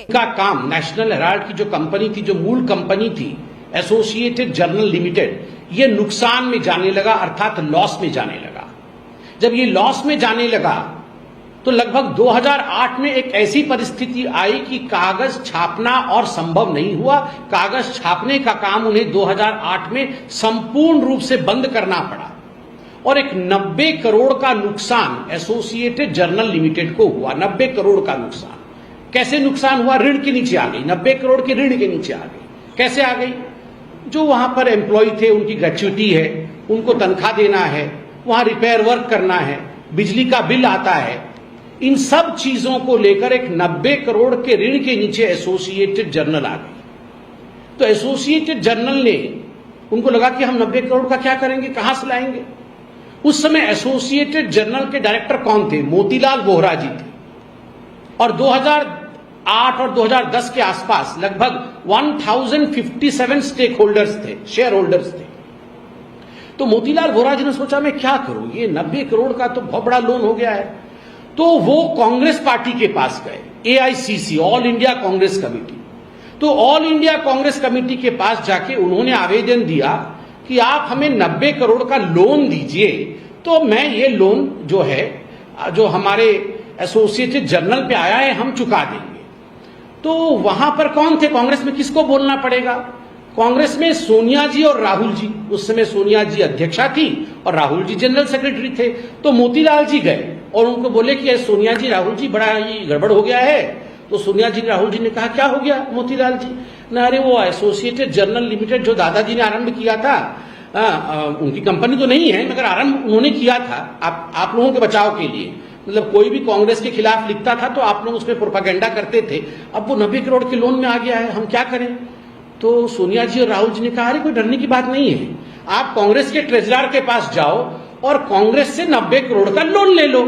का काम national Herald की जो कंपनी थी, जो मूल कंपनी थी एसोसिएटेड जर्नल लिमिटेड, ये नुकसान में जाने लगा, अर्थात लॉस में जाने लगा। जब ये लॉस में जाने लगा तो लगभग 2008 में एक ऐसी परिस्थिति आई कि कागज छापना और संभव नहीं हुआ। कागज छापने का काम उन्हें 2008 में संपूर्ण रूप से बंद करना पड़ा और एक 90 करोड़ का नुकसान एसोसिएटेड जर्नल लिमिटेड को हुआ। 90 करोड़ का नुकसान। कैसे नुकसान हुआ? ऋण के नीचे आ गई, 90 करोड़ के ऋण के नीचे आ गई। कैसे आ गई? जो वहां पर एम्प्लॉय थे, उनकी ग्रेच्युटी है, उनको तनख्वाह देना है, वहां रिपेयर वर्क करना है, बिजली का बिल आता है, इन सब चीजों को लेकर एक 90 करोड़ के ऋण के नीचे एसोसिएटेड जर्नल आ गई। तो एसोसिएटेड जर्नल ने, उनको लगा कि हम 90 करोड़ का क्या करेंगे, कहां से लाएंगे। उस समय एसोसिएटेड जर्नल के डायरेक्टर कौन थे? मोतीलाल वोहरा जी थे। और 2008 और 2010 के आसपास लगभग 1057 स्टेक होल्डर्स थे, शेयर होल्डर्स थे। तो मोतीलाल वोहरा जी ने सोचा मैं क्या करूं, ये 90 करोड़ का तो बहुत बड़ा लोन हो गया है। तो वो कांग्रेस पार्टी के पास गए, AICC, all India Congress committee. तो ऑल इंडिया कांग्रेस कमेटी के पास जाके उन्होंने आवेदन दिया कि आप हमें 90 करोड़ का लोन दीजिए, तो मैं ये लोन जो है, जो हमारे एसोसिएटेड जर्नल पे आया है, हम चुका देंगे। तो वहां पर कौन थे? कांग्रेस में किसको बोलना पड़ेगा? कांग्रेस में सोनिया जी और राहुल जी। उस समय सोनिया जी अध्यक्षा थी और राहुल जी जनरल सेक्रेटरी थे। तो मोतीलाल जी गए और उनको बोले कि सोनिया जी, राहुल जी, बड़ा ही गड़बड़ हो गया है। तो सोनिया जी, राहुल जी ने कहा क्या हो गया मोतीलाल जी? ना, अरे वो एसोसिएटेड जर्नल लिमिटेड जो दादाजी ने आरंभ किया था, उनकी कंपनी तो नहीं है, मगर आरंभ उन्होंने किया था आप लोगों के बचाव के लिए। मतलब कोई भी कांग्रेस के खिलाफ लिखता था तो आप लोग उसमें प्रोपागेंडा करते थे। अब वो 90 करोड़ के लोन में आ गया है, हम क्या करें? तो सोनिया जी और राहुल जी ने कहा अरे कोई डरने की बात नहीं है, आप कांग्रेस के ट्रेजरर के पास जाओ और कांग्रेस से 90 करोड़ का लोन ले लो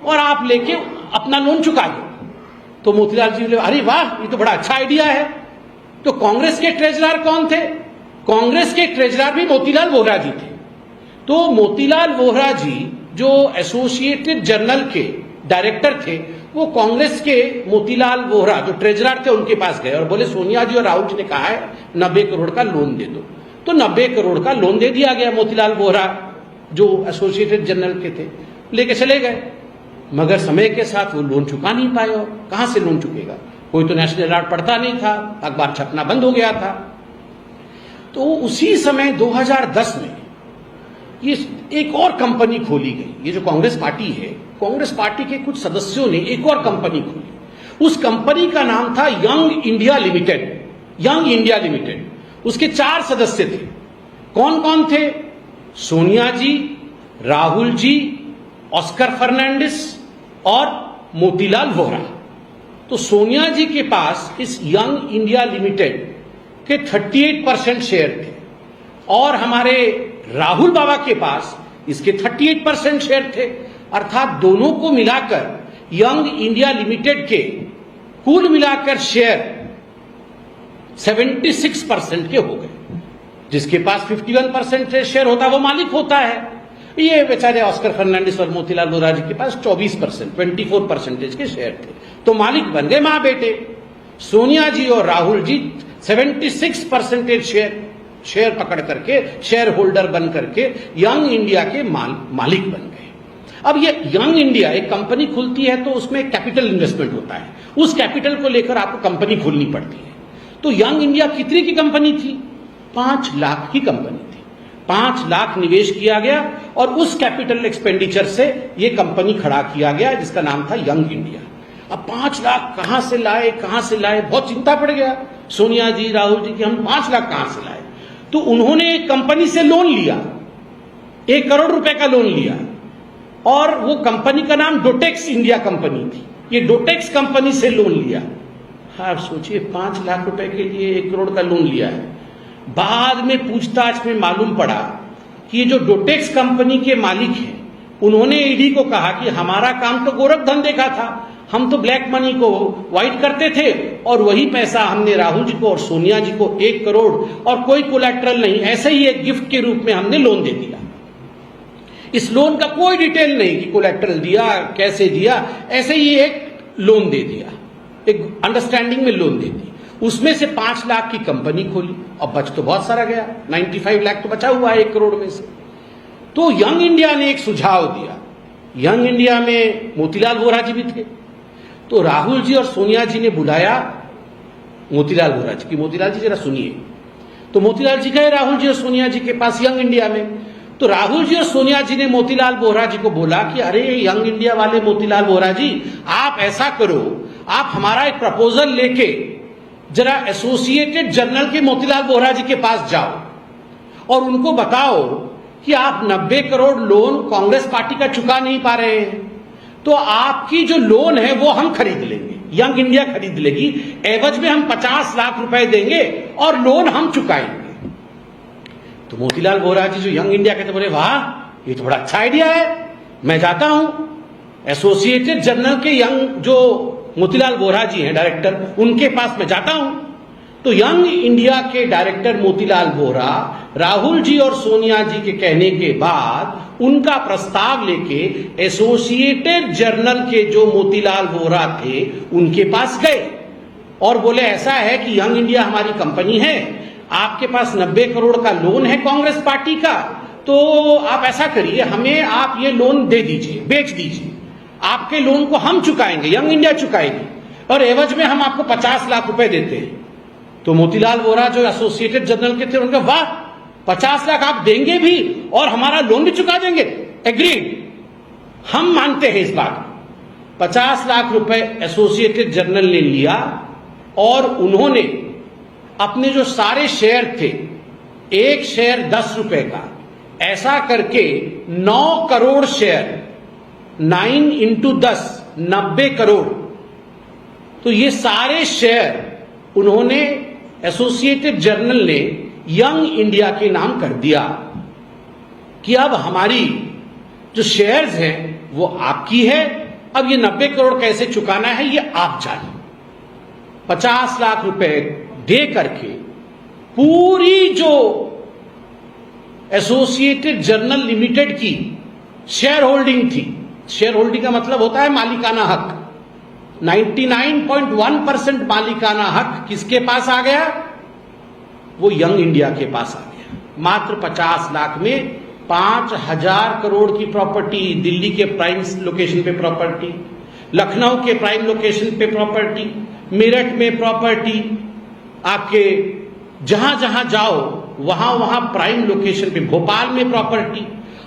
और आप लेके अपना लोन चुका दो। तो मोतीलाल जी बोले अरे वाह, ये तो बड़ा अच्छा आइडिया है। तो कांग्रेस के ट्रेजरर कौन थे? कांग्रेस के ट्रेजरर भी मोतीलाल वोहरा जी थे। तो मोतीलाल वोहरा जी जो एसोसिएटेड जर्नल के डायरेक्टर थे, वो कांग्रेस के मोतीलाल वोहरा जो ट्रेजरर थे उनके पास गए और बोले सोनिया जी और राहुल जी ने कहा है 90 करोड़ का लोन दे दो। तो 90 करोड़ का लोन दे दिया गया। मोतीलाल वोहरा जो एसोसिएटेड जर्नल के थे लेके चले गए, मगर समय के साथ वो लोन चुका नहीं पाए। और कहां से लोन चुकेगा? कोई तो नेशनल हेराल्ड पढ़ता नहीं था, अखबार छपना बंद हो गया था। तो उसी समय 2010 में ये एक और कंपनी खोली गई। ये जो कांग्रेस पार्टी है, कांग्रेस पार्टी के कुछ सदस्यों ने एक और कंपनी खोली। उस कंपनी का नाम था young India limited. Young India limited. उसके 4 सदस्य थे। कौन कौन थे? सोनिया जी, राहुल जी, ऑस्कर फर्नांडिस और मोतीलाल वोहरा। तो सोनिया जी के पास इस यंग इंडिया लिमिटेड के 38% शेयर थे और हमारे राहुल बाबा के पास इसके 38% शेयर थे। अर्थात दोनों को मिलाकर यंग इंडिया लिमिटेड के कुल मिलाकर शेयर 76% के हो गए। जिसके पास 51% शेयर होता है वो मालिक होता है। ये बेचारे ऑस्कर फर्नांडिस और मोतीलाल वोहरा जी के पास 24%, 24% के शेयर थे। तो मालिक बन गए मां बेटे। सोनिया जी और राहुल जी 76% शेयर पकड़ करके, शेयर होल्डर बन करके यंग इंडिया के मालिक बन गए। अब ये यंग इंडिया एक कंपनी खुलती है तो उसमें कैपिटल इन्वेस्टमेंट होता है। उस कैपिटल को लेकर आपको कंपनी खोलनी पड़ती है। तो यंग इंडिया कितने की कंपनी थी? 5 लाख की कंपनी थी। 5 लाख निवेश किया गया और उस कैपिटल एक्सपेंडिचर से ये कंपनी खड़ा किया गया जिसका नाम था यंग इंडिया। अब 5 लाख कहां से लाए, कहां से लाए? बहुत चिंता पड़ गया सोनिया जी, राहुल जी की, हम 5 लाख कहां से लाए? तो उन्होंने एक कंपनी से लोन लिया, 1 करोड़ रुपए का लोन लिया और वो कंपनी का नाम डोटेक्स इंडिया कंपनी थी। ये डोटेक्स कंपनी से लोन लिया। आप सोचिए 5 लाख रुपए के लिए 1 करोड़ का लोन लिया है। बाद में पूछताछ में मालूम पड़ा कि ये जो डोटेक्स कंपनी के मालिक हैं, उन्होंने ईडी को कहा कि हमारा काम तो गोरख धंधे का था, हम तो ब्लैक मनी को व्हाइट करते थे और वही पैसा हमने राहुल जी को और सोनिया जी को 1 करोड़ और कोई कोलैटरल नहीं, ऐसे ही एक गिफ्ट के रूप में हमने लोन दे दिया। इस लोन का कोई डिटेल नहीं कि कोलैटरल दिया, कैसे दिया, ऐसे ही एक लोन दे दिया। एक अंडरस्टैंडिंग में लोन दे दी, उसमें से 5 लाख की कंपनी खोली और बच तो बहुत सारा गया, 95 लाख तो बचा हुआ है 1 करोड़ में से। तो यंग इंडिया ने एक सुझाव दिया। यंग इंडिया में मोतीलाल वोरा जी भी थे, तो राहुल जी और सोनिया जी ने बुलाया मोतीलाल वोरा जी की, मोतीलाल जी जरा सुनिए। तो मोतीलाल जी गए राहुल जी और सोनिया जी के पास यंग इंडिया में। तो राहुल जी और सोनिया जी ने मोतीलाल वोरा जी को बोला कि अरे यंग इंडिया वाले मोतीलाल वोरा जी, आप ऐसा करो, आप हमारा एक प्रपोजल लेके जरा एसोसिएटेड जर्नल के मोतीलाल वोरा जी के पास जाओ और उनको बताओ कि आप 90 करोड़ लोन कांग्रेस पार्टी का चुका नहीं पा रहे हैं, तो आपकी जो लोन है वो हम खरीद लेंगे, यंग इंडिया खरीद लेगी, एवज में हम 50 लाख रुपए देंगे और लोन हम चुकाएंगे। तो मोतीलाल वोरा जी जो यंग इंडिया के थे बोले वाह, ये तो बड़ा अच्छा आइडिया है, मैं जाता हूं एसोसिएटेड जर्नल के यंग जो मोतीलाल वोरा जी हैं डायरेक्टर, उनके पास मैं जाता हूं। तो यंग इंडिया के डायरेक्टर मोतीलाल वोरा राहुल जी और सोनिया जी के कहने के बाद उनका प्रस्ताव लेके एसोसिएटेड जर्नल के जो मोतीलाल वोरा थे उनके पास गए और बोले ऐसा है कि यंग इंडिया हमारी कंपनी है, आपके पास 90 करोड़ का लोन है कांग्रेस पार्टी का, तो आप ऐसा करिए, हमें आप ये लोन दे दीजिए, बेच दीजिए, आपके लोन को हम चुकाएंगे, यंग इंडिया चुकाएगी और एवज में हम आपको 50 लाख रुपए देते हैं। तो मोतीलाल वोरा जो एसोसिएटेड जर्नल के थे उनका वाह, 50 लाख आप देंगे भी और हमारा लोन भी चुका देंगे, एग्रीड, हम मानते हैं इस बात। 50 लाख रुपए एसोसिएटेड जर्नल ने लिया और उन्होंने अपने जो सारे शेयर थे, एक शेयर 10 रुपए का, ऐसा करके 9 करोड़ शेयर, 9 इंटू 10, 90 करोड़, तो ये सारे शेयर उन्होंने एसोसिएटेड जर्नल ने यंग इंडिया के नाम कर दिया कि अब हमारी जो शेयर्स हैं वो आपकी है, अब ये 90 करोड़ कैसे चुकाना है ये आप जानिए। 50 लाख रुपए दे करके पूरी जो एसोसिएटेड जर्नल लिमिटेड की शेयर होल्डिंग थी, शेयर होल्डिंग का मतलब होता है मालिकाना हक, 99.1% मालिकाना हक किसके पास आ गया, वो यंग इंडिया के पास आ गया। मात्र 50 लाख में 5000 करोड़ की प्रॉपर्टी, दिल्ली के प्राइम लोकेशन पे प्रॉपर्टी, लखनऊ के प्राइम लोकेशन पे प्रॉपर्टी, मेरठ में प्रॉपर्टी, आपके जहां जहां जाओ वहां वहां प्राइम लोकेशन पे, भोपाल में प्रॉपर्टी,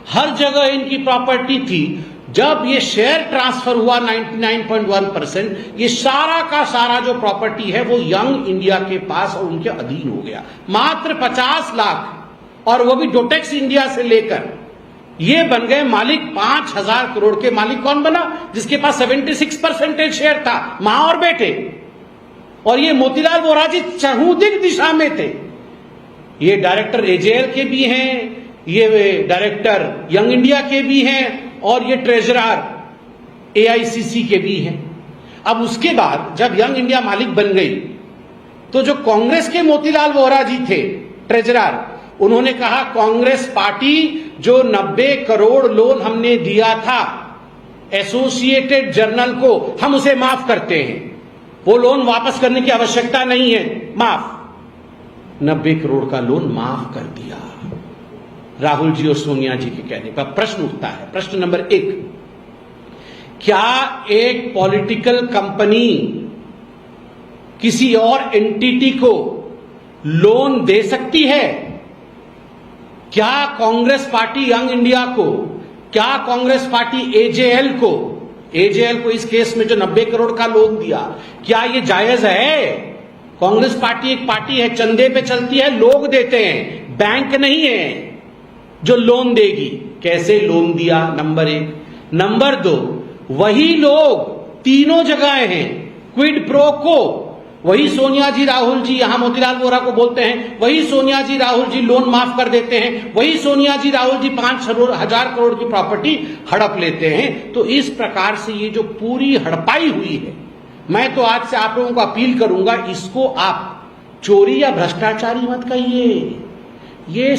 हर जगह इनकी प्रॉपर्टी थी। जब ये शेयर ट्रांसफर हुआ 99.1%, ये सारा का सारा जो प्रॉपर्टी है वो यंग इंडिया के पास और उनके अधीन हो गया। मात्र 50 लाख, और वो भी डोटेक्स इंडिया से लेकर ये बन गए मालिक। 5000 करोड़ के मालिक कौन बना, जिसके पास 76% शेयर था, मां और बेटे। और ये मोतीलाल वोरा जी चहुदिक दिशा में थे, ये डायरेक्टर एजेएल के भी हैं, ये डायरेक्टर यंग इंडिया के भी हैं और ये ट्रेजरर एआईसीसी के भी हैं। अब उसके बाद जब यंग इंडिया मालिक बन गई तो जो कांग्रेस के मोतीलाल वोरा जी थे ट्रेजरर, उन्होंने कहा कांग्रेस पार्टी जो 90 करोड़ लोन हमने दिया था एसोसिएटेड जर्नल को, हम उसे माफ करते हैं, वो लोन वापस करने की आवश्यकता नहीं है, माफ। 90 करोड़ का लोन माफ कर दिया राहुल जी और सोनिया जी के कहने पर। प्रश्न उठता है, प्रश्न नंबर 1, क्या एक पॉलिटिकल कंपनी किसी और एंटिटी को लोन दे सकती है? क्या कांग्रेस पार्टी यंग इंडिया को, क्या कांग्रेस पार्टी एजेएल को इस केस में जो 90 करोड़ का लोन दिया, क्या ये जायज है? कांग्रेस पार्टी एक पार्टी है, चंदे पे चलती है, लोग देते हैं, बैंक नहीं है जो लोन देगी। कैसे लोन दिया, नंबर 1। नंबर 2, वही लोग तीनों जगह हैं, क्विड प्रो को, वही सोनिया जी राहुल जी यहां मोतीलाल वोरा को बोलते हैं, वही सोनिया जी राहुल जी लोन माफ कर देते हैं, वही सोनिया जी राहुल जी 5000 करोड़ की प्रॉपर्टी हड़प लेते हैं। तो इस प्रकार से ये जो पूरी हड़पाई हुई है, मैं तो आज से आप लोगों को अपील करूंगा, इसको आप चोरी या भ्रष्टाचारी मत कहिए, ये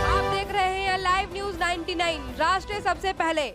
आप देख रहे हैं लाइव न्यूज 9 9 राष्ट्र सबसे पहले।